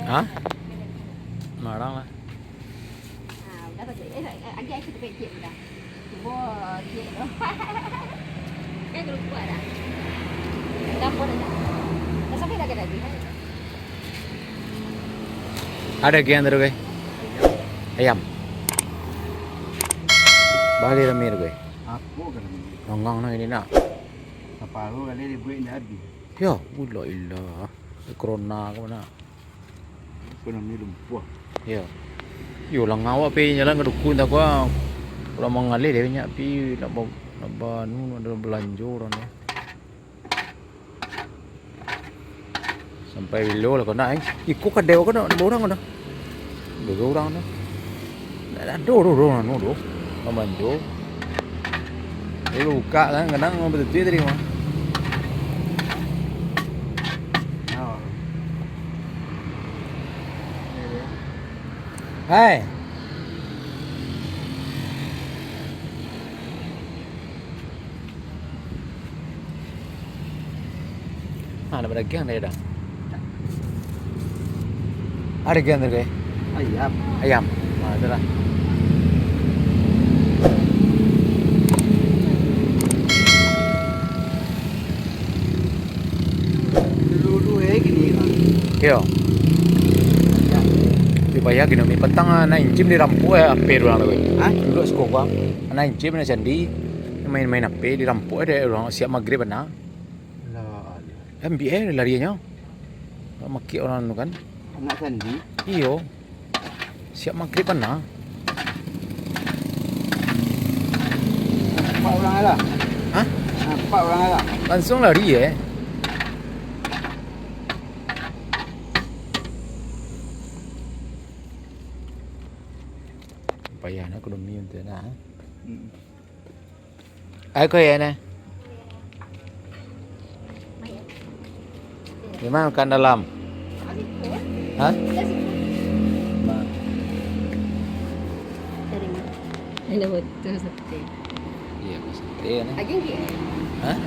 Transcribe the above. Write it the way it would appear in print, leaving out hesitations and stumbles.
Hả? Mà đó là Đó là chị anh dạy cái chuyện đó chị mua chuyện đó cái grup gua ada dapur ada nah, sampai ada lagi ada ke अंदर गए ayam bali ramir gए Aku kan. ngongang na ini nak Apa lu kali dibuat ni abi. yo ulah ilah corona ko na Ekonomi lumpuh. yo yo lang ngawa pe nyala ngedukun tak gua kalau mau ngali dia nya pi nak nu ada belanja orang ni sampai lo lah kau nak ikut kadeu kau nak orang kau dua orang tu dah do no do belanja dia buka kan kadang betul dia tadi mah Oh. hai ada beragam dia dah ada ke अंदर गए Ayam. ayam itu lah Dulu gini kan. kyo di bayar gini ni petang na incim di rampu ape orang tu Hah? duduk sekolah na incim na candi main-main ape di rampu ada orang siap maghrib na Lah. MBA larinya maki orang tu kan Anak sandi. iyo siap maghrib na Empat orang lah. Hah? Empat orang lah. langsung lari payah nak ekonomi untuk na ai ko ya na di mana kan dalam hah Ada betul sate. iya ko sate na Ageng ki. hah